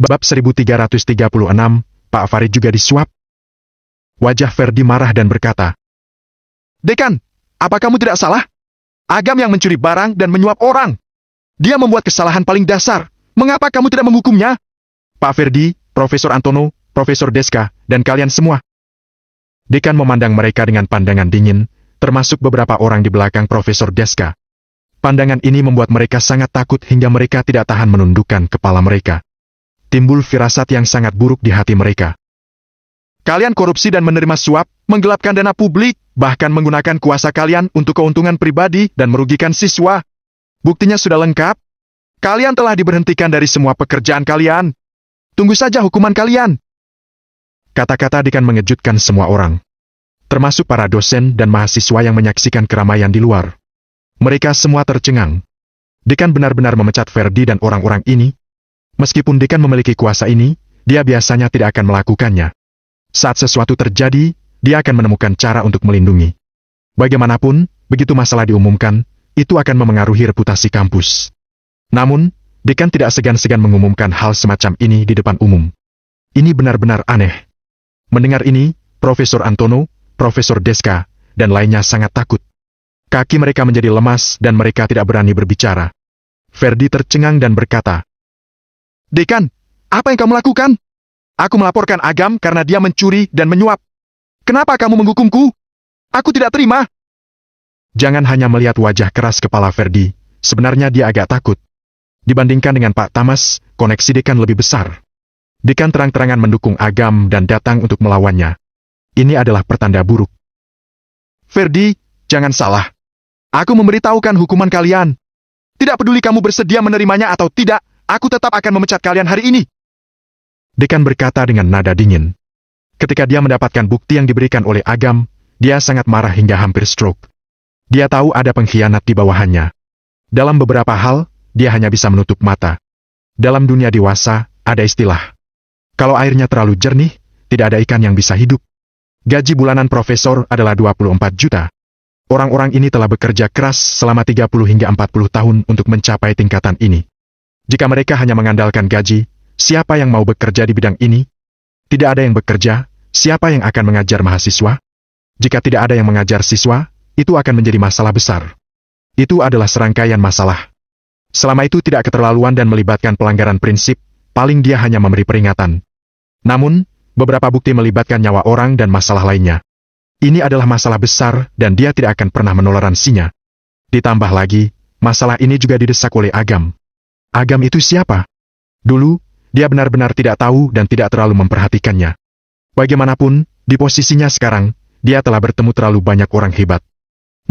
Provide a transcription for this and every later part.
Bab 1336, Pak Farid juga disuap. Wajah Ferdi marah dan berkata, "Dekan, apa kamu tidak salah? Agam yang mencuri barang dan menyuap orang. Dia membuat kesalahan paling dasar. Mengapa kamu tidak menghukumnya?" Pak Ferdi, Profesor Antono, Profesor Deska, dan kalian semua. Dekan memandang mereka dengan pandangan dingin, termasuk beberapa orang di belakang Profesor Deska. Pandangan ini membuat mereka sangat takut hingga mereka tidak tahan menundukkan kepala mereka. Timbul firasat yang sangat buruk di hati mereka. Kalian korupsi dan menerima suap, menggelapkan dana publik, bahkan menggunakan kuasa kalian untuk keuntungan pribadi dan merugikan siswa. Buktinya sudah lengkap. Kalian telah diberhentikan dari semua pekerjaan kalian. Tunggu saja hukuman kalian. Kata-kata dekan mengejutkan semua orang, termasuk para dosen dan mahasiswa yang menyaksikan keramaian di luar. Mereka semua tercengang. Dekan benar-benar memecat Ferdi dan orang-orang ini. Meskipun dekan memiliki kuasa ini, dia biasanya tidak akan melakukannya. Saat sesuatu terjadi, dia akan menemukan cara untuk melindungi. Bagaimanapun, begitu masalah diumumkan, itu akan memengaruhi reputasi kampus. Namun, dekan tidak segan-segan mengumumkan hal semacam ini di depan umum. Ini benar-benar aneh. Mendengar ini, Profesor Antono, Profesor Deska, dan lainnya sangat takut. Kaki mereka menjadi lemas dan mereka tidak berani berbicara. Ferdi tercengang dan berkata, "Dekan, apa yang kamu lakukan? Aku melaporkan Agam karena dia mencuri dan menyuap. Kenapa kamu menghukumku? Aku tidak terima." Jangan hanya melihat wajah keras kepala Ferdi, sebenarnya dia agak takut. Dibandingkan dengan Pak Tamas, koneksi dekan lebih besar. Dekan terang-terangan mendukung Agam dan datang untuk melawannya. Ini adalah pertanda buruk. "Ferdi, jangan salah. Aku memberitahukan hukuman kalian. Tidak peduli kamu bersedia menerimanya atau tidak, aku tetap akan memecat kalian hari ini." Dekan berkata dengan nada dingin. Ketika dia mendapatkan bukti yang diberikan oleh Agam, dia sangat marah hingga hampir stroke. Dia tahu ada pengkhianat di bawahannya. Dalam beberapa hal, dia hanya bisa menutup mata. Dalam dunia dewasa, ada istilah. Kalau airnya terlalu jernih, tidak ada ikan yang bisa hidup. Gaji bulanan profesor adalah 24 juta. Orang-orang ini telah bekerja keras selama 30 hingga 40 tahun untuk mencapai tingkatan ini. Jika mereka hanya mengandalkan gaji, siapa yang mau bekerja di bidang ini? Tidak ada yang bekerja, siapa yang akan mengajar mahasiswa? Jika tidak ada yang mengajar siswa, itu akan menjadi masalah besar. Itu adalah serangkaian masalah. Selama itu tidak keterlaluan dan melibatkan pelanggaran prinsip, paling dia hanya memberi peringatan. Namun, beberapa bukti melibatkan nyawa orang dan masalah lainnya. Ini adalah masalah besar dan dia tidak akan pernah menoleransinya. Ditambah lagi, masalah ini juga didesak oleh Agam. Agam itu siapa? Dulu, dia benar-benar tidak tahu dan tidak terlalu memperhatikannya. Bagaimanapun, di posisinya sekarang, dia telah bertemu terlalu banyak orang hebat.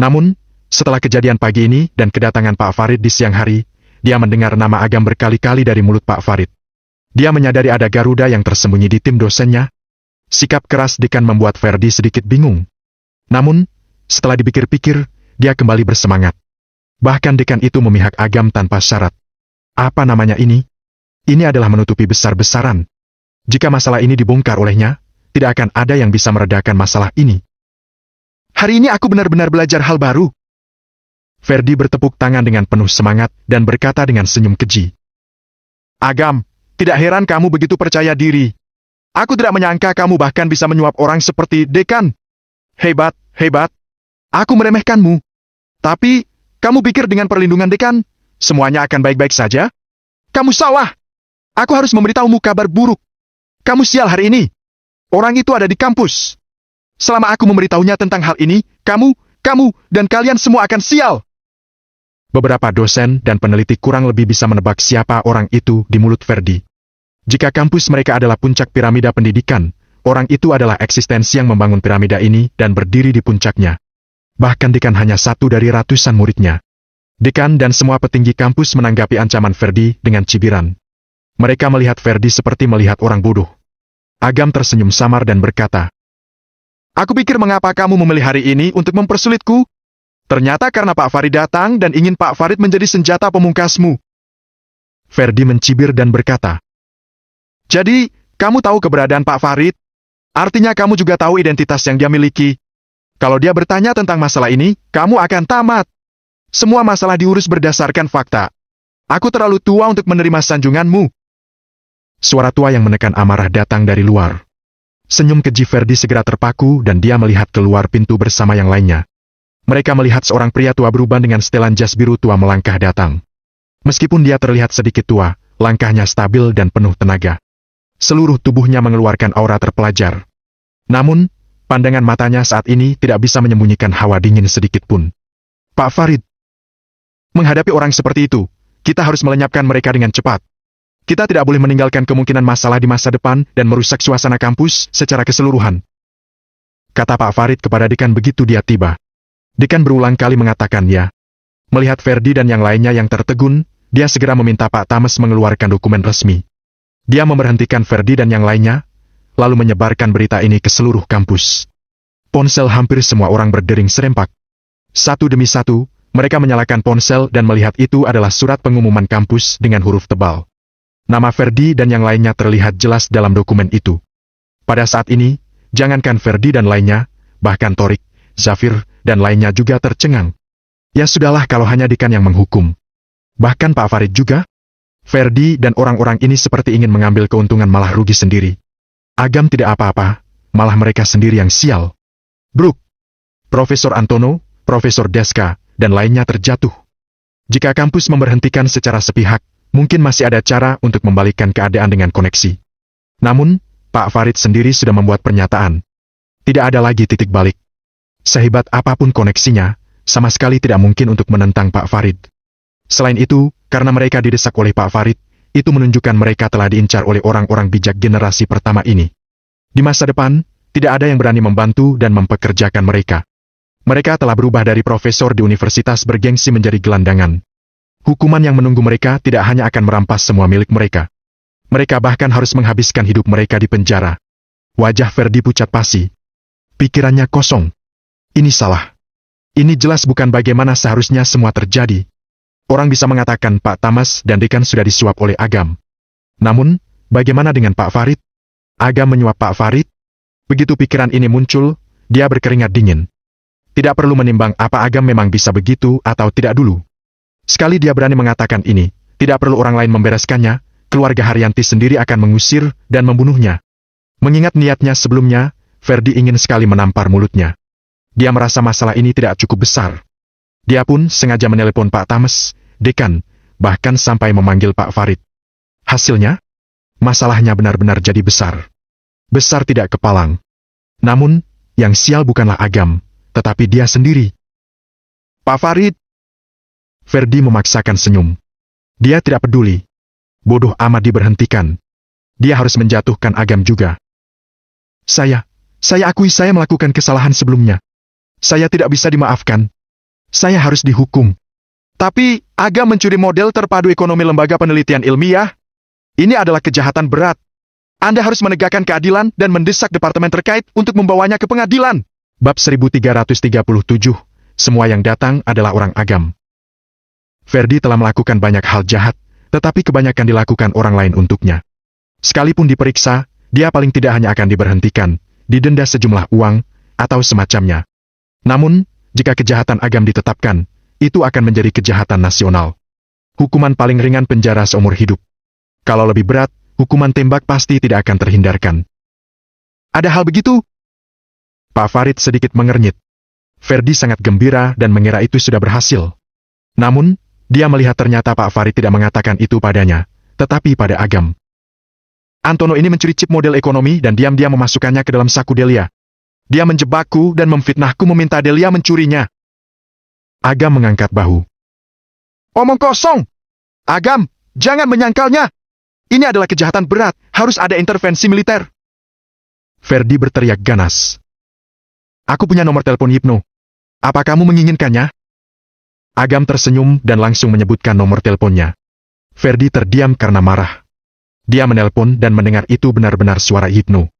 Namun, setelah kejadian pagi ini dan kedatangan Pak Farid di siang hari, dia mendengar nama Agam berkali-kali dari mulut Pak Farid. Dia menyadari ada Garuda yang tersembunyi di tim dosennya. Sikap keras dekan membuat Ferdi sedikit bingung. Namun, setelah dipikir-pikir, dia kembali bersemangat. Bahkan dekan itu memihak Agam tanpa syarat. Apa namanya ini? Ini adalah menutupi besar-besaran. Jika masalah ini dibongkar olehnya, tidak akan ada yang bisa meredakan masalah ini. Hari ini aku benar-benar belajar hal baru. Ferdi bertepuk tangan dengan penuh semangat dan berkata dengan senyum keji. Agam, tidak heran kamu begitu percaya diri. Aku tidak menyangka kamu bahkan bisa menyuap orang seperti dekan. Hebat, hebat. Aku meremehkanmu. Tapi, kamu pikir dengan perlindungan dekan, semuanya akan baik-baik saja? Kamu salah. Aku harus memberitahumu kabar buruk. Kamu sial hari ini. Orang itu ada di kampus. Selama aku memberitahunya tentang hal ini, kamu, dan kalian semua akan sial. Beberapa dosen dan peneliti kurang lebih bisa menebak siapa orang itu di mulut Ferdi. Jika kampus mereka adalah puncak piramida pendidikan, orang itu adalah eksistensi yang membangun piramida ini dan berdiri di puncaknya. Bahkan dekan hanya satu dari ratusan muridnya. Dekan dan semua petinggi kampus menanggapi ancaman Ferdi dengan cibiran. Mereka melihat Ferdi seperti melihat orang bodoh. Agam tersenyum samar dan berkata, "Aku pikir mengapa kamu memilih hari ini untuk mempersulitku? Ternyata karena Pak Farid datang dan ingin Pak Farid menjadi senjata pemungkasmu." Ferdi mencibir dan berkata, "Jadi, kamu tahu keberadaan Pak Farid? Artinya kamu juga tahu identitas yang dia miliki. Kalau dia bertanya tentang masalah ini, kamu akan tamat. Semua masalah diurus berdasarkan fakta. Aku terlalu tua untuk menerima sanjunganmu." Suara tua yang menekan amarah datang dari luar. Senyum keji Ferdi segera terpaku dan dia melihat keluar pintu bersama yang lainnya. Mereka melihat seorang pria tua beruban dengan setelan jas biru tua melangkah datang. Meskipun dia terlihat sedikit tua, langkahnya stabil dan penuh tenaga. Seluruh tubuhnya mengeluarkan aura terpelajar. Namun, pandangan matanya saat ini tidak bisa menyembunyikan hawa dingin sedikit pun. Pak Farid. Menghadapi orang seperti itu, kita harus melenyapkan mereka dengan cepat. Kita tidak boleh meninggalkan kemungkinan masalah di masa depan dan merusak suasana kampus secara keseluruhan. Kata Pak Farid kepada dekan begitu dia tiba. Dekan berulang kali mengatakan ya. Melihat Ferdi dan yang lainnya yang tertegun, dia segera meminta Pak Tames mengeluarkan dokumen resmi. Dia memberhentikan Ferdi dan yang lainnya, lalu menyebarkan berita ini ke seluruh kampus. Ponsel hampir semua orang berdering serempak. Satu demi satu, mereka menyalakan ponsel dan melihat itu adalah surat pengumuman kampus dengan huruf tebal. Nama Ferdi dan yang lainnya terlihat jelas dalam dokumen itu. Pada saat ini, jangankan Ferdi dan lainnya, bahkan Torik, Zafir, dan lainnya juga tercengang. Ya sudahlah kalau hanya dekan yang menghukum. Bahkan Pak Farid juga. Ferdi dan orang-orang ini seperti ingin mengambil keuntungan malah rugi sendiri. Agam tidak apa-apa, malah mereka sendiri yang sial. Bruk, Profesor Antono, Profesor Deska, dan lainnya terjatuh. Jika kampus memberhentikan secara sepihak, mungkin masih ada cara untuk membalikkan keadaan dengan koneksi. Namun, Pak Farid sendiri sudah membuat pernyataan. Tidak ada lagi titik balik. Sehebat apapun koneksinya, sama sekali tidak mungkin untuk menentang Pak Farid. Selain itu, karena mereka didesak oleh Pak Farid, itu menunjukkan mereka telah diincar oleh orang-orang bijak generasi pertama ini. Di masa depan, tidak ada yang berani membantu dan mempekerjakan mereka. Mereka telah berubah dari profesor di universitas bergengsi menjadi gelandangan. Hukuman yang menunggu mereka tidak hanya akan merampas semua milik mereka. Mereka bahkan harus menghabiskan hidup mereka di penjara. Wajah Ferdi pucat pasi. Pikirannya kosong. Ini salah. Ini jelas bukan bagaimana seharusnya semua terjadi. Orang bisa mengatakan Pak Tamas dan dekan sudah disuap oleh Agam. Namun, bagaimana dengan Pak Farid? Agam menyuap Pak Farid? Begitu pikiran ini muncul, dia berkeringat dingin. Tidak perlu menimbang apa Agam memang bisa begitu atau tidak dulu. Sekali dia berani mengatakan ini, tidak perlu orang lain membereskannya, keluarga Haryanti sendiri akan mengusir dan membunuhnya. Mengingat niatnya sebelumnya, Ferdi ingin sekali menampar mulutnya. Dia merasa masalah ini tidak cukup besar. Dia pun sengaja menelepon Pak Tames, dekan, bahkan sampai memanggil Pak Farid. Hasilnya, masalahnya benar-benar jadi besar. Besar tidak kepalang. Namun, yang sial bukanlah Agam, tetapi dia sendiri. Pak Farid! Ferdi memaksakan senyum. Dia tidak peduli. Bodoh amat diberhentikan. Dia harus menjatuhkan Agam juga. Saya akui saya melakukan kesalahan sebelumnya. Saya tidak bisa dimaafkan. Saya harus dihukum. Tapi, Agam mencuri model terpadu ekonomi lembaga penelitian ilmiah. Ini adalah kejahatan berat. Anda harus menegakkan keadilan dan mendesak departemen terkait untuk membawanya ke pengadilan. Bab 1337, semua yang datang adalah orang Agam. Ferdi telah melakukan banyak hal jahat, tetapi kebanyakan dilakukan orang lain untuknya. Sekalipun diperiksa, dia paling tidak hanya akan diberhentikan, didenda sejumlah uang, atau semacamnya. Namun, jika kejahatan Agam ditetapkan, itu akan menjadi kejahatan nasional. Hukuman paling ringan penjara seumur hidup. Kalau lebih berat, hukuman tembak pasti tidak akan terhindarkan. Ada hal begitu? Pak Farid sedikit mengernyit. Ferdi sangat gembira dan mengira itu sudah berhasil. Namun, dia melihat ternyata Pak Farid tidak mengatakan itu padanya, tetapi pada Agam. Antono ini mencuri chip model ekonomi dan diam-diam memasukkannya ke dalam saku Delia. Dia menjebakku dan memfitnahku meminta Delia mencurinya. Agam mengangkat bahu. Omong kosong! Agam, jangan menyangkalnya! Ini adalah kejahatan berat, harus ada intervensi militer. Ferdi berteriak ganas. Aku punya nomor telepon Hypno. Apa kamu menginginkannya? Agam tersenyum dan langsung menyebutkan nomor teleponnya. Ferdi terdiam karena marah. Dia menelpon dan mendengar itu benar-benar suara Hypno.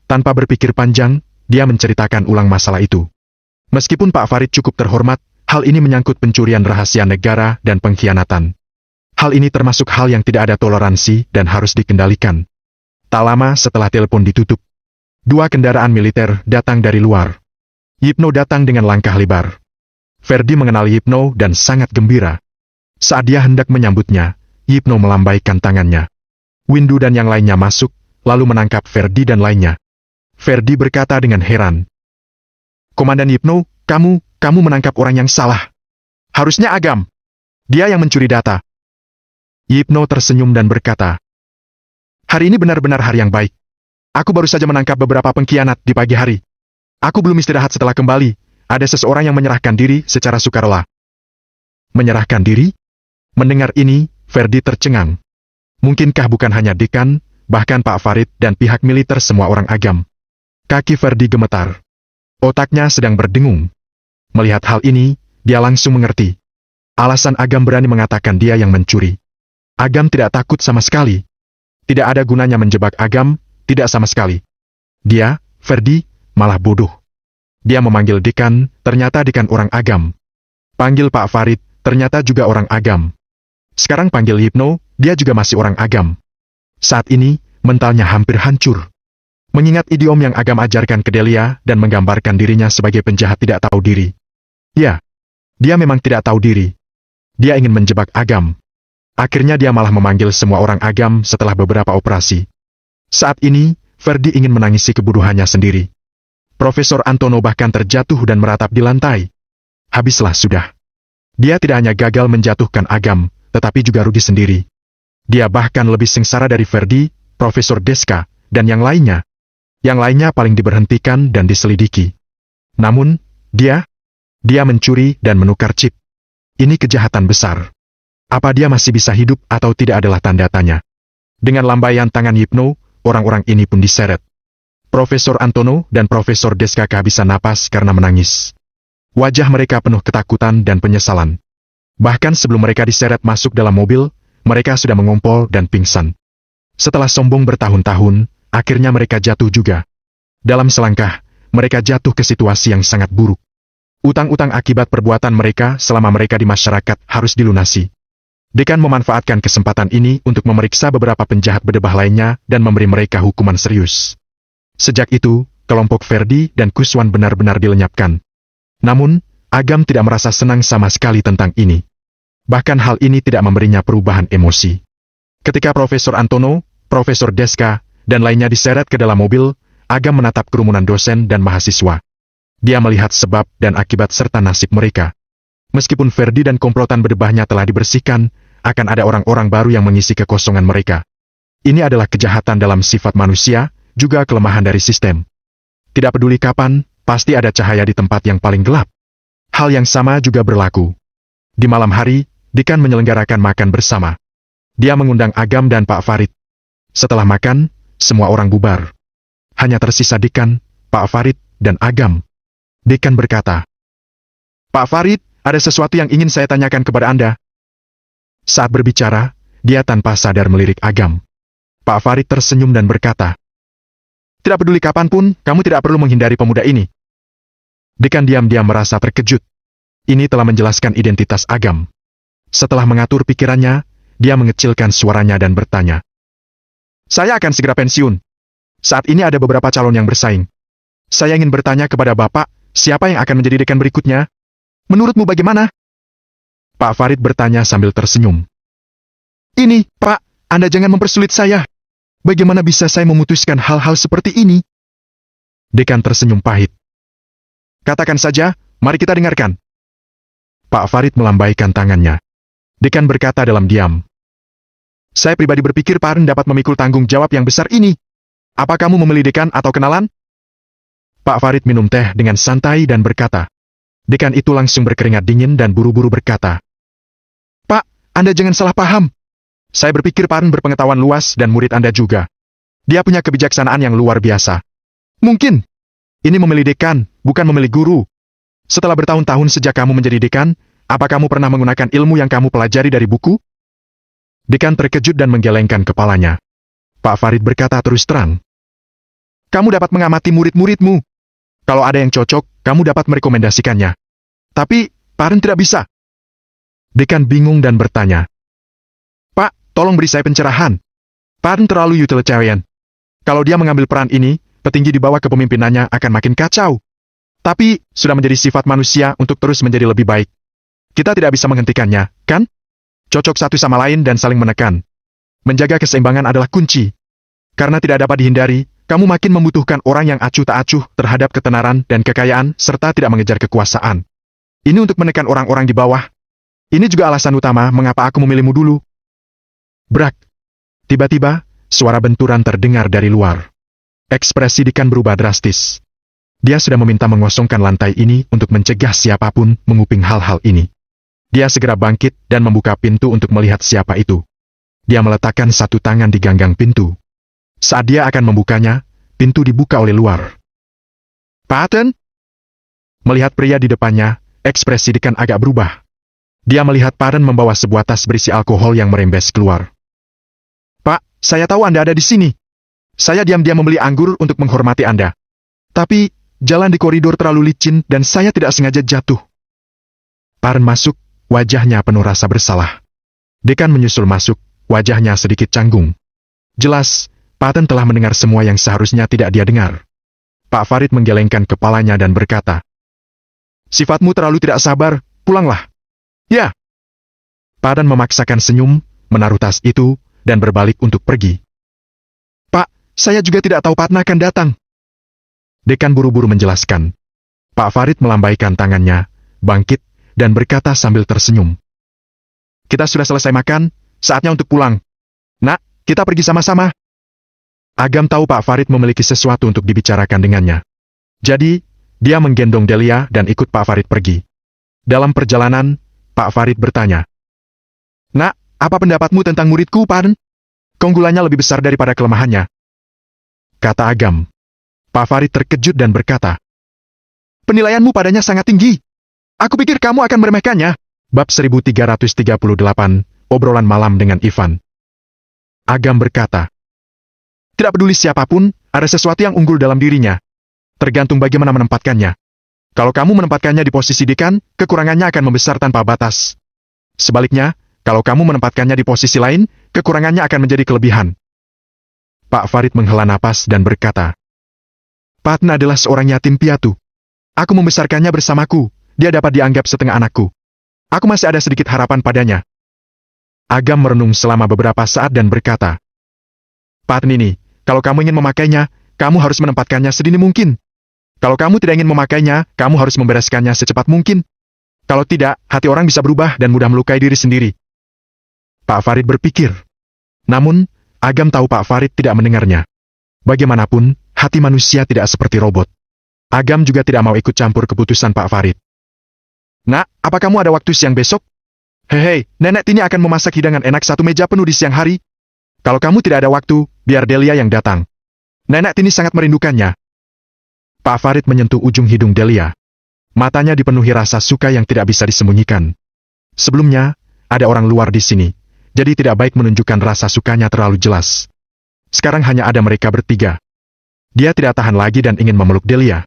Tanpa berpikir panjang, dia menceritakan ulang masalah itu. Meskipun Pak Farid cukup terhormat, hal ini menyangkut pencurian rahasia negara dan pengkhianatan. Hal ini termasuk hal yang tidak ada toleransi dan harus dikendalikan. Tak lama setelah telepon ditutup, 2 kendaraan militer datang dari luar. Hypno datang dengan langkah lebar. Ferdi mengenali Hypno dan sangat gembira. Saat dia hendak menyambutnya, Hypno melambaikan tangannya. Windu dan yang lainnya masuk, lalu menangkap Ferdi dan lainnya. Ferdi berkata dengan heran. Komandan Yipno, kamu menangkap orang yang salah. Harusnya Agam. Dia yang mencuri data. Yipno tersenyum dan berkata, hari ini benar-benar hari yang baik. Aku baru saja menangkap beberapa pengkhianat di pagi hari. Aku belum istirahat setelah kembali, ada seseorang yang menyerahkan diri secara sukarela. Menyerahkan diri? Mendengar ini, Ferdi tercengang. Mungkinkah bukan hanya dekan, bahkan Pak Farid dan pihak militer semua orang Agam? Kaki Ferdi gemetar. Otaknya sedang berdengung. Melihat hal ini, dia langsung mengerti. Alasan Agam berani mengatakan dia yang mencuri. Agam tidak takut sama sekali. Tidak ada gunanya menjebak Agam, tidak sama sekali. Dia, Ferdi, malah bodoh. Dia memanggil dekan, ternyata dekan orang Agam. Panggil Pak Farid, ternyata juga orang Agam. Sekarang panggil Yipno, dia juga masih orang Agam. Saat ini, mentalnya hampir hancur. Mengingat idiom yang Agam ajarkan ke Delia dan menggambarkan dirinya sebagai penjahat tidak tahu diri. Ya, dia memang tidak tahu diri. Dia ingin menjebak Agam. Akhirnya dia malah memanggil semua orang Agam setelah beberapa operasi. Saat ini, Ferdi ingin menangisi kebodohannya sendiri. Profesor Antono bahkan terjatuh dan meratap di lantai. Habislah sudah. Dia tidak hanya gagal menjatuhkan Agam, tetapi juga rugi sendiri. Dia bahkan lebih sengsara dari Ferdi, Profesor Deska, dan yang lainnya. Yang lainnya paling diberhentikan dan diselidiki. Namun, dia mencuri dan menukar chip. Ini kejahatan besar. Apa dia masih bisa hidup atau tidak adalah tanda tanya. Dengan lambaian tangan Yipno, orang-orang ini pun diseret. Profesor Antono dan Profesor Deska kehabisan napas karena menangis. Wajah mereka penuh ketakutan dan penyesalan. Bahkan sebelum mereka diseret masuk dalam mobil, mereka sudah mengompol dan pingsan. Setelah sombong bertahun-tahun, akhirnya mereka jatuh juga. Dalam selangkah, mereka jatuh ke situasi yang sangat buruk. Utang-utang akibat perbuatan mereka selama mereka di masyarakat harus dilunasi. Dekan memanfaatkan kesempatan ini untuk memeriksa beberapa penjahat berdebah lainnya dan memberi mereka hukuman serius. Sejak itu, kelompok Ferdi dan Kuswan benar-benar dilenyapkan. Namun, Agam tidak merasa senang sama sekali tentang ini. Bahkan hal ini tidak memberinya perubahan emosi. Ketika Profesor Antono, Profesor Deska, dan lainnya diseret ke dalam mobil, Agam menatap kerumunan dosen dan mahasiswa. Dia melihat sebab dan akibat serta nasib mereka. Meskipun Ferdi dan komplotan berdebahnya telah dibersihkan, akan ada orang-orang baru yang mengisi kekosongan mereka. Ini adalah kejahatan dalam sifat manusia, juga kelemahan dari sistem. Tidak peduli kapan, pasti ada cahaya di tempat yang paling gelap. Hal yang sama juga berlaku. Di malam hari, dekan menyelenggarakan makan bersama. Dia mengundang Agam dan Pak Farid. Setelah makan, semua orang bubar. Hanya tersisa dekan, Pak Farid, dan Agam. Dekan berkata, Pak Farid, ada sesuatu yang ingin saya tanyakan kepada Anda. Saat berbicara, dia tanpa sadar melirik Agam. Pak Farid tersenyum dan berkata, tidak peduli kapanpun, kamu tidak perlu menghindari pemuda ini. Dekan diam-diam merasa terkejut. Ini telah menjelaskan identitas Agam. Setelah mengatur pikirannya, dia mengecilkan suaranya dan bertanya. Saya akan segera pensiun. Saat ini ada beberapa calon yang bersaing. Saya ingin bertanya kepada Bapak, siapa yang akan menjadi dekan berikutnya? Menurutmu bagaimana? Pak Farid bertanya sambil tersenyum. Ini, Pak, Anda jangan mempersulit saya. Bagaimana bisa saya memutuskan hal-hal seperti ini? Dekan tersenyum pahit. Katakan saja, mari kita dengarkan. Pak Farid melambaikan tangannya. Dekan berkata dalam diam. Saya pribadi berpikir Pak Aren dapat memikul tanggung jawab yang besar ini. Apa kamu memilih dekan atau kenalan? Pak Farid minum teh dengan santai dan berkata. Dekan itu langsung berkeringat dingin dan buru-buru berkata. Pak, Anda jangan salah paham. Saya berpikir Pak Aren berpengetahuan luas dan murid Anda juga. Dia punya kebijaksanaan yang luar biasa. Mungkin. Ini memilih dekan, bukan memilih guru. Setelah bertahun-tahun sejak kamu menjadi dekan, apa kamu pernah menggunakan ilmu yang kamu pelajari dari buku? Dekan terkejut dan menggelengkan kepalanya. Pak Farid berkata terus terang. Kamu dapat mengamati murid-muridmu. Kalau ada yang cocok, kamu dapat merekomendasikannya. Tapi, Pak Aren tidak bisa. Dekan bingung dan bertanya. Pak, tolong beri saya pencerahan. Pak Aren terlalu utilitarian. Kalau dia mengambil peran ini, petinggi di bawah kepemimpinannya akan makin kacau. Tapi, sudah menjadi sifat manusia untuk terus menjadi lebih baik. Kita tidak bisa menghentikannya, kan? Cocok satu sama lain dan saling menekan. Menjaga keseimbangan adalah kunci. Karena tidak dapat dihindari, kamu makin membutuhkan orang yang acuh tak acuh terhadap ketenaran dan kekayaan serta tidak mengejar kekuasaan. Ini untuk menekan orang-orang di bawah. Ini juga alasan utama mengapa aku memilihmu dulu. Brak. Tiba-tiba, suara benturan terdengar dari luar. Ekspresi Dekan berubah drastis. Dia sudah meminta mengosongkan lantai ini untuk mencegah siapapun menguping hal-hal ini. Dia segera bangkit dan membuka pintu untuk melihat siapa itu. Dia meletakkan satu tangan di ganggang pintu. Saat dia akan membukanya, pintu dibuka oleh luar. Patton? Melihat pria di depannya, ekspresi Dekan agak berubah. Dia melihat Patton membawa sebuah tas berisi alkohol yang merembes keluar. Pak, saya tahu Anda ada di sini. Saya diam-diam membeli anggur untuk menghormati Anda. Tapi, jalan di koridor terlalu licin dan saya tidak sengaja jatuh. Patton masuk, wajahnya penuh rasa bersalah. Dekan menyusul masuk, wajahnya sedikit canggung. Jelas, Patton telah mendengar semua yang seharusnya tidak dia dengar. Pak Farid menggelengkan kepalanya dan berkata, "Sifatmu terlalu tidak sabar, pulanglah." Ya. Patton memaksakan senyum, menaruh tas itu, dan berbalik untuk pergi. Pak, saya juga tidak tahu Patton akan datang. Dekan buru-buru menjelaskan. Pak Farid melambaikan tangannya, bangkit, dan berkata sambil tersenyum. Kita sudah selesai makan, saatnya untuk pulang. Nak, kita pergi sama-sama. Agam tahu Pak Farid memiliki sesuatu untuk dibicarakan dengannya. Jadi, dia menggendong Delia dan ikut Pak Farid pergi. Dalam perjalanan, Pak Farid bertanya. Nak, apa pendapatmu tentang muridku, Patton? Keunggulannya lebih besar daripada kelemahannya. Kata Agam. Pak Farid terkejut dan berkata. Penilaianmu padanya sangat tinggi. Aku pikir kamu akan meremehkannya. Bab 1338, obrolan malam dengan Ivan. Agam berkata. Tidak peduli siapapun, ada sesuatu yang unggul dalam dirinya. Tergantung bagaimana menempatkannya. Kalau kamu menempatkannya di posisi dekan, kekurangannya akan membesar tanpa batas. Sebaliknya, kalau kamu menempatkannya di posisi lain, kekurangannya akan menjadi kelebihan. Pak Farid menghela napas dan berkata, Patton adalah seorang yatim piatu. Aku membesarkannya bersamaku, dia dapat dianggap setengah anakku. Aku masih ada sedikit harapan padanya. Agam merenung selama beberapa saat dan berkata, Patton ini, kalau kamu ingin memakainya, kamu harus menempatkannya sedini mungkin. Kalau kamu tidak ingin memakainya, kamu harus membereskannya secepat mungkin. Kalau tidak, hati orang bisa berubah dan mudah melukai diri sendiri. Pak Farid berpikir. Namun, Agam tahu Pak Farid tidak mendengarnya. Bagaimanapun, hati manusia tidak seperti robot. Agam juga tidak mau ikut campur keputusan Pak Farid. Nak, apa kamu ada waktu siang besok? Hei, Nenek Tini akan memasak hidangan enak satu meja penuh di siang hari. Kalau kamu tidak ada waktu, biar Delia yang datang. Nenek Tini sangat merindukannya. Pak Farid menyentuh ujung hidung Delia. Matanya dipenuhi rasa suka yang tidak bisa disembunyikan. Sebelumnya, ada orang luar di sini, jadi tidak baik menunjukkan rasa sukanya terlalu jelas. Sekarang hanya ada mereka bertiga. Dia tidak tahan lagi dan ingin memeluk Delia.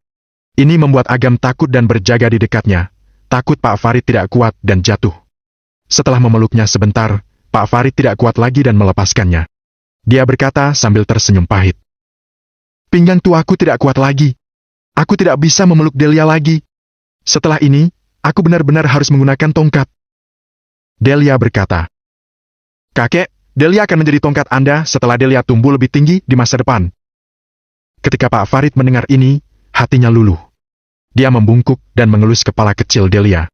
Ini membuat Agam takut dan berjaga di dekatnya. Takut Pak Farid tidak kuat dan jatuh. Setelah memeluknya sebentar, Pak Farid tidak kuat lagi dan melepaskannya. Dia berkata sambil tersenyum pahit. Pinggang tuaku tidak kuat lagi. Aku tidak bisa memeluk Delia lagi. Setelah ini, aku benar-benar harus menggunakan tongkat. Delia berkata, Kakek, Delia akan menjadi tongkat Anda setelah Delia tumbuh lebih tinggi di masa depan. Ketika Pak Farid mendengar ini, hatinya luluh. Dia membungkuk dan mengelus kepala kecil Delia.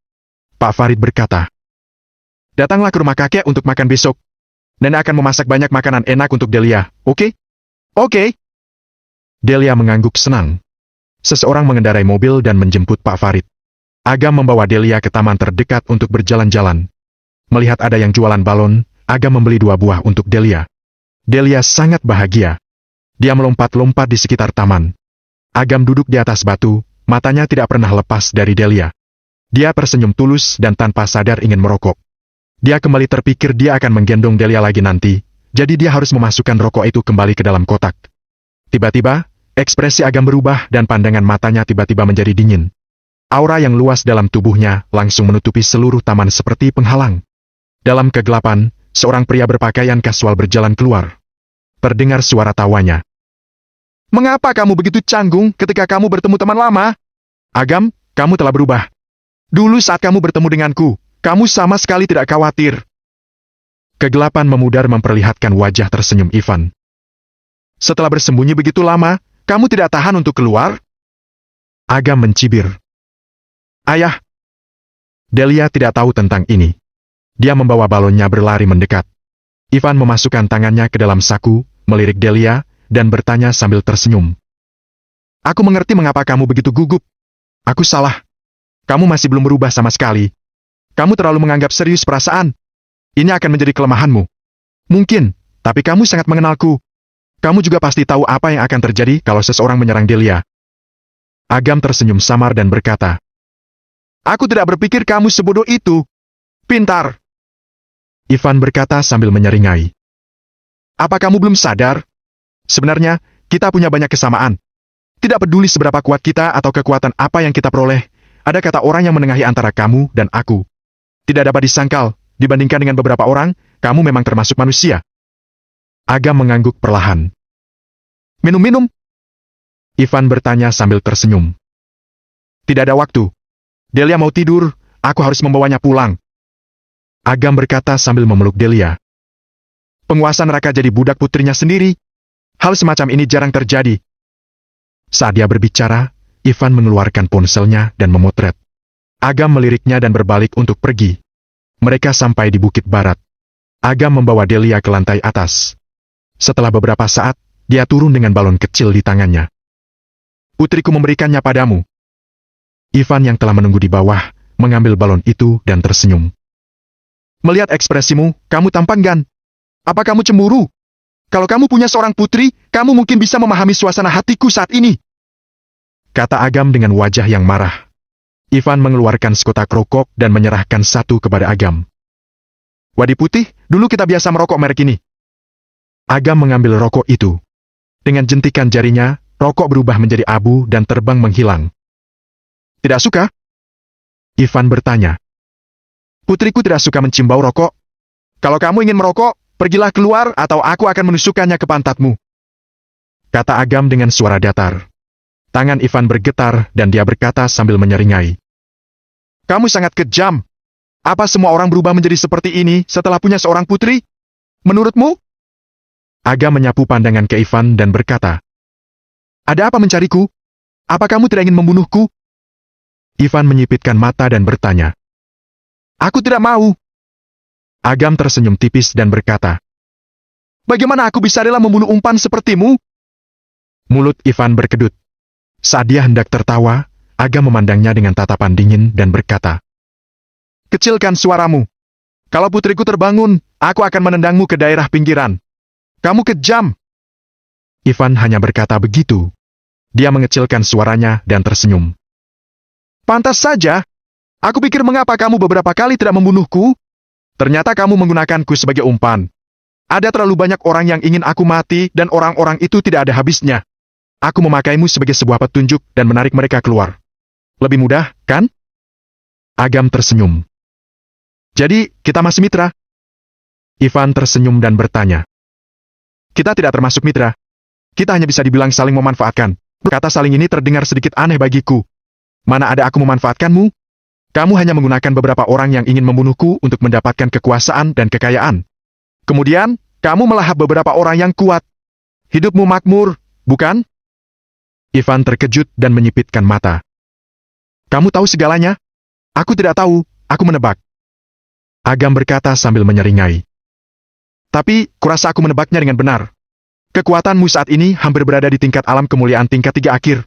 Pak Farid berkata, Datanglah ke rumah kakek untuk makan besok. Nenek akan memasak banyak makanan enak untuk Delia, oke? Oke. Delia mengangguk senang. Seseorang mengendarai mobil dan menjemput Pak Farid. Agam membawa Delia ke taman terdekat untuk berjalan-jalan. Melihat ada yang jualan balon, Agam membeli 2 buah untuk Delia. Delia sangat bahagia. Dia melompat-lompat di sekitar taman. Agam duduk di atas batu, matanya tidak pernah lepas dari Delia. Dia tersenyum tulus dan tanpa sadar ingin merokok. Dia kembali terpikir dia akan menggendong Delia lagi nanti, jadi dia harus memasukkan rokok itu kembali ke dalam kotak. Tiba-tiba, ekspresi Agam berubah dan pandangan matanya tiba-tiba menjadi dingin. Aura yang luas dalam tubuhnya langsung menutupi seluruh taman seperti penghalang. Dalam kegelapan, seorang pria berpakaian kasual berjalan keluar. Terdengar suara tawanya. Mengapa kamu begitu canggung ketika kamu bertemu teman lama? Agam, kamu telah berubah. Dulu saat kamu bertemu denganku, kamu sama sekali tidak khawatir. Kegelapan memudar memperlihatkan wajah tersenyum Ivan. Setelah bersembunyi begitu lama, kamu tidak tahan untuk keluar? Agam mencibir. Ayah. Delia tidak tahu tentang ini. Dia membawa balonnya berlari mendekat. Ivan memasukkan tangannya ke dalam saku, melirik Delia, dan bertanya sambil tersenyum. Aku mengerti mengapa kamu begitu gugup. Aku salah. Kamu masih belum berubah sama sekali. Kamu terlalu menganggap serius perasaan. Ini akan menjadi kelemahanmu. Mungkin, tapi kamu sangat mengenalku. Kamu juga pasti tahu apa yang akan terjadi kalau seseorang menyerang Delia. Agam tersenyum samar dan berkata, Aku tidak berpikir kamu sebodoh itu. Pintar. Ivan berkata sambil menyeringai. Apa kamu belum sadar? Sebenarnya, kita punya banyak kesamaan. Tidak peduli seberapa kuat kita atau kekuatan apa yang kita peroleh, ada kata orang yang menengahi antara kamu dan aku. Tidak dapat disangkal. Dibandingkan dengan beberapa orang, kamu memang termasuk manusia. Agam mengangguk perlahan. Minum-minum? Ivan bertanya sambil tersenyum. Tidak ada waktu. Delia mau tidur, aku harus membawanya pulang. Agam berkata sambil memeluk Delia. Penguasa neraka jadi budak putrinya sendiri. Hal semacam ini jarang terjadi. Saat dia berbicara, Ivan mengeluarkan ponselnya dan memotret. Agam meliriknya dan berbalik untuk pergi. Mereka sampai di Bukit Barat. Agam membawa Delia ke lantai atas. Setelah beberapa saat, dia turun dengan balon kecil di tangannya. Putriku memberikannya padamu. Ivan yang telah menunggu di bawah, mengambil balon itu dan tersenyum. Melihat ekspresimu, kamu tampan gan. Apa kamu cemburu? Kalau kamu punya seorang putri, kamu mungkin bisa memahami suasana hatiku saat ini. Kata Agam dengan wajah yang marah. Ivan mengeluarkan sekotak rokok dan menyerahkan satu kepada Agam. Wadi putih, dulu kita biasa merokok merek ini. Agam mengambil rokok itu. Dengan jentikan jarinya, rokok berubah menjadi abu dan terbang menghilang. Tidak suka? Ivan bertanya. Putriku tidak suka mencimbau rokok. Kalau kamu ingin merokok, pergilah keluar atau aku akan menusukkannya ke pantatmu. Kata Agam dengan suara datar. Tangan Ivan bergetar dan dia berkata sambil menyeringai. Kamu sangat kejam. Apa semua orang berubah menjadi seperti ini setelah punya seorang putri? Menurutmu? Agam menyapu pandangan ke Ivan dan berkata, Ada apa mencariku? Apa kamu tidak ingin membunuhku? Ivan menyipitkan mata dan bertanya, Aku tidak mau. Agam tersenyum tipis dan berkata, Bagaimana aku bisa rela membunuh umpan sepertimu? Mulut Ivan berkedut. Saat dia hendak tertawa, Agam memandangnya dengan tatapan dingin dan berkata, Kecilkan suaramu. Kalau putriku terbangun, aku akan menendangmu ke daerah pinggiran. Kamu kejam. Ivan hanya berkata begitu. Dia mengecilkan suaranya dan tersenyum. Pantas saja. Aku pikir mengapa kamu beberapa kali tidak membunuhku? Ternyata kamu menggunakanku sebagai umpan. Ada terlalu banyak orang yang ingin aku mati dan orang-orang itu tidak ada habisnya. Aku memakaimu sebagai sebuah petunjuk dan menarik mereka keluar. Lebih mudah, kan? Agam tersenyum. Jadi, kita masih mitra? Ivan tersenyum dan bertanya. Kita tidak termasuk mitra. Kita hanya bisa dibilang saling memanfaatkan. Kata saling ini terdengar sedikit aneh bagiku. Mana ada aku memanfaatkanmu? Kamu hanya menggunakan beberapa orang yang ingin membunuhku untuk mendapatkan kekuasaan dan kekayaan. Kemudian, kamu melahap beberapa orang yang kuat. Hidupmu makmur, bukan? Ivan terkejut dan menyipitkan mata. Kamu tahu segalanya? Aku tidak tahu, aku menebak. Agam berkata sambil menyeringai. Tapi, kurasa aku menebaknya dengan benar. Kekuatanmu saat ini hampir berada di tingkat alam kemuliaan tingkat 3 akhir.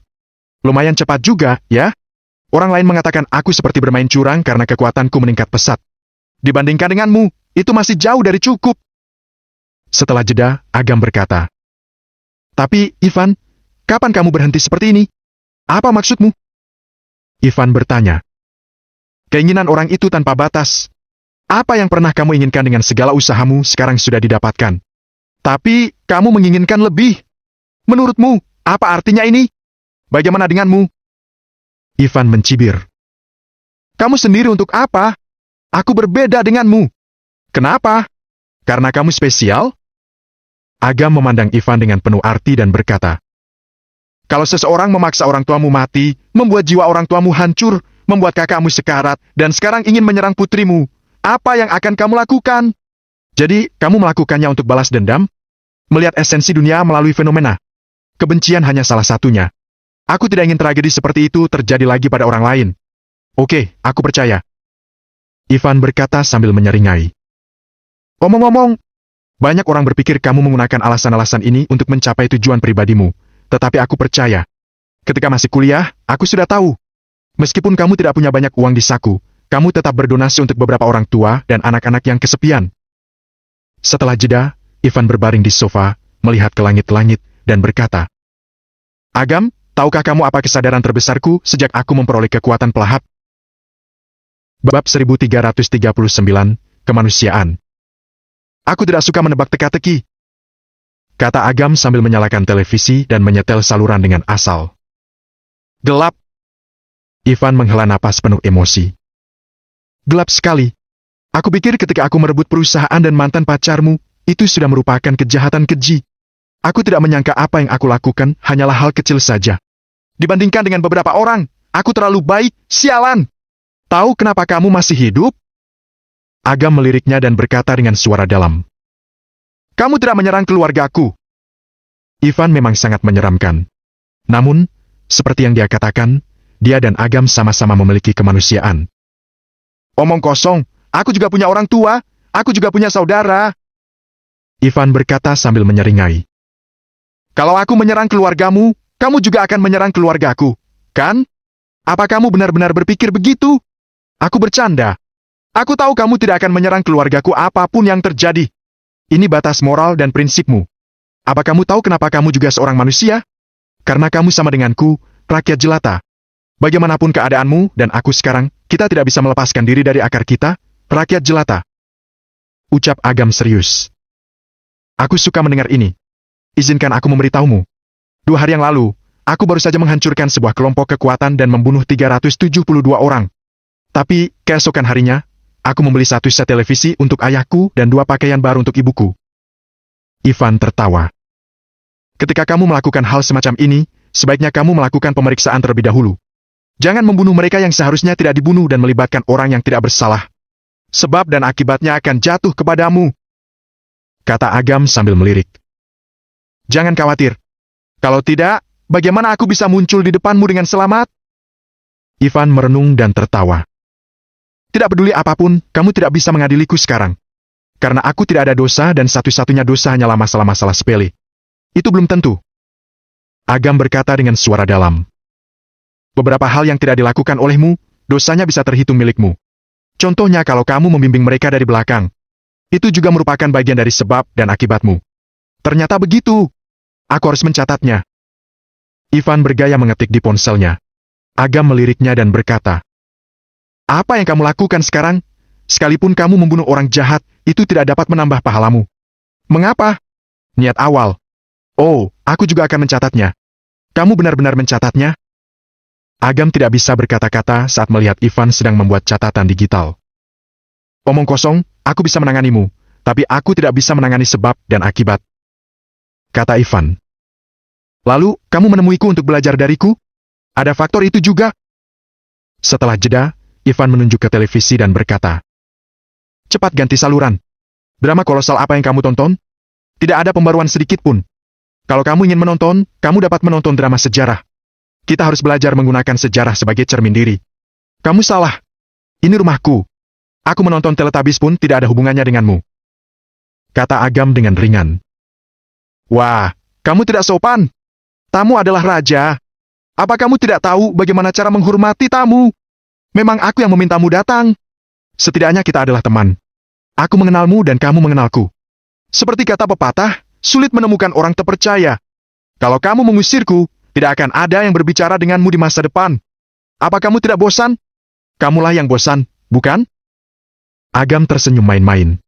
Lumayan cepat juga, ya? Orang lain mengatakan aku seperti bermain curang karena kekuatanku meningkat pesat. Dibandingkan denganmu, itu masih jauh dari cukup. Setelah jeda, Agam berkata. Tapi, Ivan, kapan kamu berhenti seperti ini? Apa maksudmu? Ivan bertanya. Keinginan orang itu tanpa batas. Apa yang pernah kamu inginkan dengan segala usahamu sekarang sudah didapatkan. Tapi, kamu menginginkan lebih. Menurutmu, apa artinya ini? Bagaimana denganmu? Ivan mencibir. Kamu sendiri untuk apa? Aku berbeda denganmu. Kenapa? Karena kamu spesial? Agam memandang Ivan dengan penuh arti dan berkata, Kalau seseorang memaksa orang tuamu mati, membuat jiwa orang tuamu hancur, membuat kakakmu sekarat, dan sekarang ingin menyerang putrimu, apa yang akan kamu lakukan? Jadi, kamu melakukannya untuk balas dendam? Melihat esensi dunia melalui fenomena. Kebencian hanya salah satunya. Aku tidak ingin tragedi seperti itu terjadi lagi pada orang lain. Oke, aku percaya. Ivan berkata sambil menyeringai. Omong-omong, banyak orang berpikir kamu menggunakan alasan-alasan ini untuk mencapai tujuan pribadimu. Tetapi aku percaya. Ketika masih kuliah, aku sudah tahu. Meskipun kamu tidak punya banyak uang di saku, kamu tetap berdonasi untuk beberapa orang tua dan anak-anak yang kesepian. Setelah jeda, Ivan berbaring di sofa, melihat ke langit-langit, dan berkata, Agam, tahukah kamu apa kesadaran terbesarku sejak aku memperoleh kekuatan pelahap? Bab 1339, Kemanusiaan. Aku tidak suka menebak teka-teki, kata Agam sambil menyalakan televisi dan menyetel saluran dengan asal. Gelap. Ivan menghela napas penuh emosi. Gelap sekali. Aku pikir ketika aku merebut perusahaan dan mantan pacarmu, itu sudah merupakan kejahatan keji. Aku tidak menyangka apa yang aku lakukan hanyalah hal kecil saja. Dibandingkan dengan beberapa orang, aku terlalu baik, sialan. Tahu kenapa kamu masih hidup? Agam meliriknya dan berkata dengan suara dalam. Kamu tidak menyerang keluargaku. Ivan memang sangat menyeramkan. Namun, seperti yang dia katakan, dia dan Agam sama-sama memiliki kemanusiaan. Omong kosong, aku juga punya orang tua, aku juga punya saudara. Ivan berkata sambil menyeringai. Kalau aku menyerang keluargamu, kamu juga akan menyerang keluargaku, kan? Apa kamu benar-benar berpikir begitu? Aku bercanda. Aku tahu kamu tidak akan menyerang keluargaku apapun yang terjadi. Ini batas moral dan prinsipmu. Apa kamu tahu kenapa kamu juga seorang manusia? Karena kamu sama denganku, rakyat jelata. Bagaimanapun keadaanmu dan aku sekarang, kita tidak bisa melepaskan diri dari akar kita, rakyat jelata. Ucap Agam serius. Aku suka mendengar ini. Izinkan aku memberitahumu. 2 hari yang lalu, aku baru saja menghancurkan sebuah kelompok kekuatan dan membunuh 372 orang. Tapi, keesokan harinya, aku membeli 1 set televisi untuk ayahku dan 2 pakaian baru untuk ibuku. Ivan tertawa. Ketika kamu melakukan hal semacam ini, sebaiknya kamu melakukan pemeriksaan terlebih dahulu. Jangan membunuh mereka yang seharusnya tidak dibunuh dan melibatkan orang yang tidak bersalah. Sebab dan akibatnya akan jatuh kepadamu. Kata Agam sambil melirik. Jangan khawatir. Kalau tidak, bagaimana aku bisa muncul di depanmu dengan selamat? Ivan merenung dan tertawa. Tidak peduli apapun, kamu tidak bisa mengadiliku sekarang. Karena aku tidak ada dosa dan satu-satunya dosa hanyalah masalah-masalah sepele. Itu belum tentu. Agam berkata dengan suara dalam. Beberapa hal yang tidak dilakukan olehmu, dosanya bisa terhitung milikmu. Contohnya kalau kamu membimbing mereka dari belakang. Itu juga merupakan bagian dari sebab dan akibatmu. Ternyata begitu. Aku harus mencatatnya. Ivan bergaya mengetik di ponselnya. Agam meliriknya dan berkata, apa yang kamu lakukan sekarang? Sekalipun kamu membunuh orang jahat, itu tidak dapat menambah pahalamu. Mengapa? Niat awal. Oh, aku juga akan mencatatnya. Kamu benar-benar mencatatnya? Agam tidak bisa berkata-kata saat melihat Ivan sedang membuat catatan digital. Omong kosong, aku bisa menanganimu, tapi aku tidak bisa menangani sebab dan akibat. Kata Ivan. Lalu, kamu menemuiku untuk belajar dariku? Ada faktor itu juga? Setelah jeda, Ivan menunjuk ke televisi dan berkata, cepat ganti saluran. Drama kolosal apa yang kamu tonton? Tidak ada pembaruan sedikit pun. Kalau kamu ingin menonton, kamu dapat menonton drama sejarah. Kita harus belajar menggunakan sejarah sebagai cermin diri. Kamu salah. Ini rumahku. Aku menonton Teletubbies pun tidak ada hubungannya denganmu. Kata Agam dengan ringan. Wah, kamu tidak sopan. Tamu adalah raja. Apa kamu tidak tahu bagaimana cara menghormati tamu? Memang aku yang memintamu datang. Setidaknya kita adalah teman. Aku mengenalmu dan kamu mengenalku. Seperti kata pepatah, sulit menemukan orang terpercaya. Kalau kamu mengusirku, tidak akan ada yang berbicara denganmu di masa depan. Apa kamu tidak bosan? Kamulah yang bosan, bukan? Agam tersenyum main-main.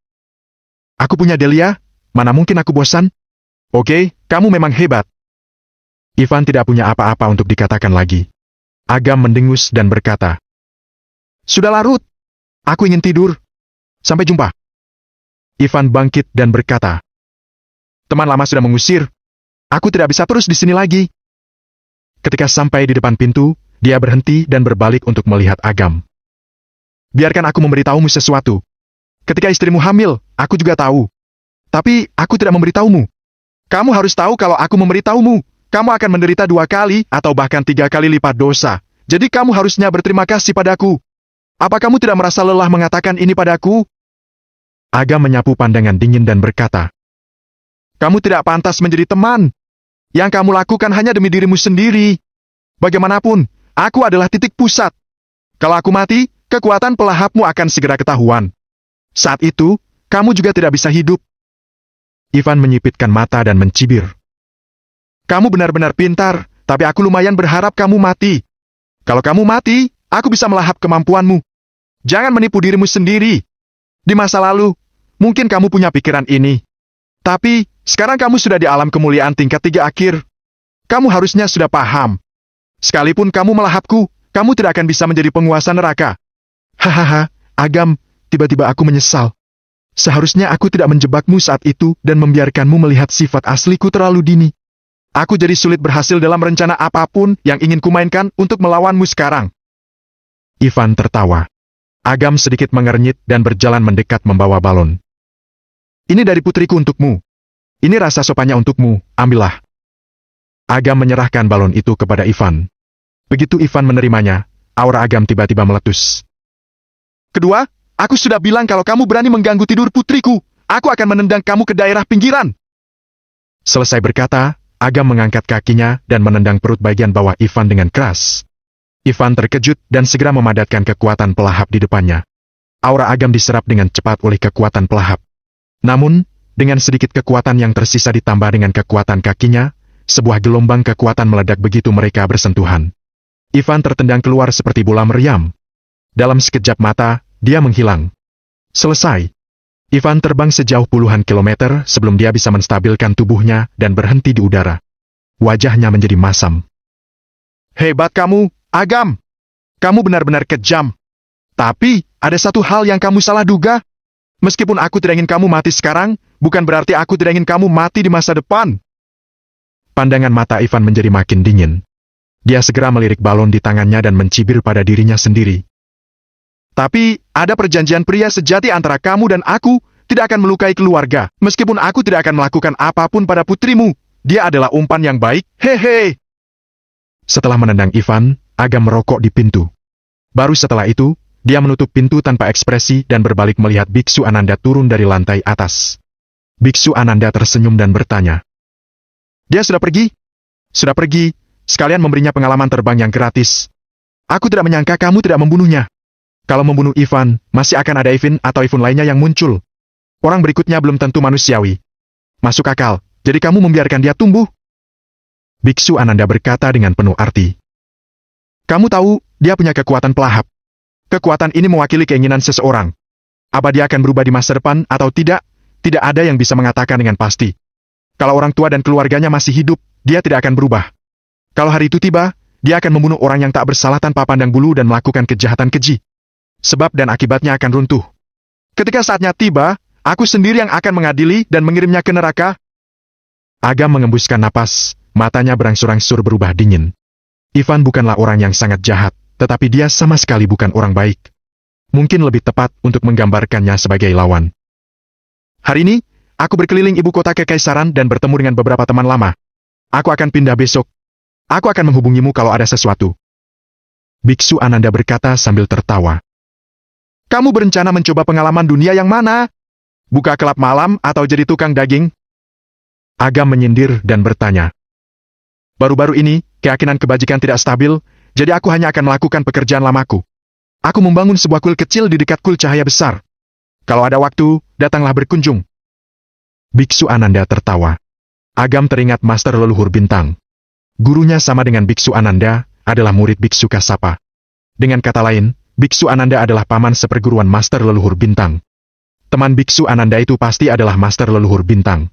Aku punya Delia, mana mungkin aku bosan? Oke, kamu memang hebat. Ivan tidak punya apa-apa untuk dikatakan lagi. Agam mendengus dan berkata, sudah larut. Aku ingin tidur. Sampai jumpa. Ivan bangkit dan berkata, teman lama sudah mengusir. Aku tidak bisa terus di sini lagi. Ketika sampai di depan pintu, dia berhenti dan berbalik untuk melihat Agam. Biarkan aku memberitahumu sesuatu. Ketika istrimu hamil, aku juga tahu. Tapi, aku tidak memberitahumu. Kamu harus tahu kalau aku memberitahumu, kamu akan menderita 2 kali atau bahkan 3 kali lipat dosa. Jadi kamu harusnya berterima kasih padaku. Apa kamu tidak merasa lelah mengatakan ini padaku? Agam menyapu pandangan dingin dan berkata, kamu tidak pantas menjadi teman. Yang kamu lakukan hanya demi dirimu sendiri. Bagaimanapun, aku adalah titik pusat. Kalau aku mati, kekuatan pelahapmu akan segera ketahuan. Saat itu, kamu juga tidak bisa hidup. Ivan menyipitkan mata dan mencibir. Kamu benar-benar pintar, tapi aku lumayan berharap kamu mati. Kalau kamu mati, aku bisa melahap kemampuanmu. Jangan menipu dirimu sendiri. Di masa lalu, mungkin kamu punya pikiran ini. Tapi, sekarang kamu sudah di alam kemuliaan tingkat 3 akhir. Kamu harusnya sudah paham. Sekalipun kamu melahapku, kamu tidak akan bisa menjadi penguasa neraka. Hahaha, Agam, tiba-tiba aku menyesal. Seharusnya aku tidak menjebakmu saat itu dan membiarkanmu melihat sifat asliku terlalu dini. Aku jadi sulit berhasil dalam rencana apapun yang ingin kumainkan untuk melawanmu sekarang. Ivan tertawa. Agam sedikit mengernyit dan berjalan mendekat membawa balon. Ini dari putriku untukmu. Ini rasa sopannya untukmu, ambillah. Agam menyerahkan balon itu kepada Ivan. Begitu Ivan menerimanya, aura Agam tiba-tiba meletus. Kedua, aku sudah bilang kalau kamu berani mengganggu tidur putriku, aku akan menendang kamu ke daerah pinggiran. Selesai berkata, Agam mengangkat kakinya dan menendang perut bagian bawah Ivan dengan keras. Ivan terkejut dan segera memadatkan kekuatan pelahap di depannya. Aura Agam diserap dengan cepat oleh kekuatan pelahap. Namun, dengan sedikit kekuatan yang tersisa ditambah dengan kekuatan kakinya, sebuah gelombang kekuatan meledak begitu mereka bersentuhan. Ivan tertendang keluar seperti bola meriam. Dalam sekejap mata, dia menghilang. Selesai. Ivan terbang sejauh puluhan kilometer sebelum dia bisa menstabilkan tubuhnya dan berhenti di udara. Wajahnya menjadi masam. Hebat kamu, Agam. Kamu benar-benar kejam. Tapi, ada satu hal yang kamu salah duga. Meskipun aku tidak ingin kamu mati sekarang, bukan berarti aku tidak ingin kamu mati di masa depan. Pandangan mata Ivan menjadi makin dingin. Dia segera melirik balon di tangannya dan mencibir pada dirinya sendiri. Tapi, ada perjanjian pria sejati antara kamu dan aku, tidak akan melukai keluarga. Meskipun aku tidak akan melakukan apapun pada putrimu, dia adalah umpan yang baik, hehe. Setelah menendang Ivan, Agam merokok di pintu. Baru setelah itu, dia menutup pintu tanpa ekspresi dan berbalik melihat Biksu Ananda turun dari lantai atas. Biksu Ananda tersenyum dan bertanya. Dia sudah pergi? Sudah pergi, sekalian memberinya pengalaman terbang yang gratis. Aku tidak menyangka kamu tidak membunuhnya. Kalau membunuh Ivan, masih akan ada Ivan atau Ivan lainnya yang muncul. Orang berikutnya belum tentu manusiawi. Masuk akal, jadi kamu membiarkan dia tumbuh? Biksu Ananda berkata dengan penuh arti. Kamu tahu, dia punya kekuatan pelahap. Kekuatan ini mewakili keinginan seseorang. Apa dia akan berubah di masa depan atau tidak? Tidak ada yang bisa mengatakan dengan pasti. Kalau orang tua dan keluarganya masih hidup, dia tidak akan berubah. Kalau hari itu tiba, dia akan membunuh orang yang tak bersalah tanpa pandang bulu dan melakukan kejahatan keji. Sebab dan akibatnya akan runtuh. Ketika saatnya tiba, aku sendiri yang akan mengadili dan mengirimnya ke neraka. Agam mengembuskan napas, matanya berangsur-angsur berubah dingin. Ivan bukanlah orang yang sangat jahat, tetapi dia sama sekali bukan orang baik. Mungkin lebih tepat untuk menggambarkannya sebagai lawan. Hari ini, aku berkeliling ibu kota kekaisaran dan bertemu dengan beberapa teman lama. Aku akan pindah besok. Aku akan menghubungimu kalau ada sesuatu. Biksu Ananda berkata sambil tertawa. Kamu berencana mencoba pengalaman dunia yang mana? Buka kelab malam atau jadi tukang daging? Agam menyindir dan bertanya. Baru-baru ini, keyakinan kebajikan tidak stabil, jadi aku hanya akan melakukan pekerjaan lamaku. Aku membangun sebuah kuil kecil di dekat kuil cahaya besar. Kalau ada waktu, datanglah berkunjung. Biksu Ananda tertawa. Agam teringat Master Leluhur Bintang. Gurunya sama dengan Biksu Ananda, adalah murid Biksu Kasapa. Dengan kata lain, Biksu Ananda adalah paman seperguruan Master Leluhur Bintang. Teman Biksu Ananda itu pasti adalah Master Leluhur Bintang.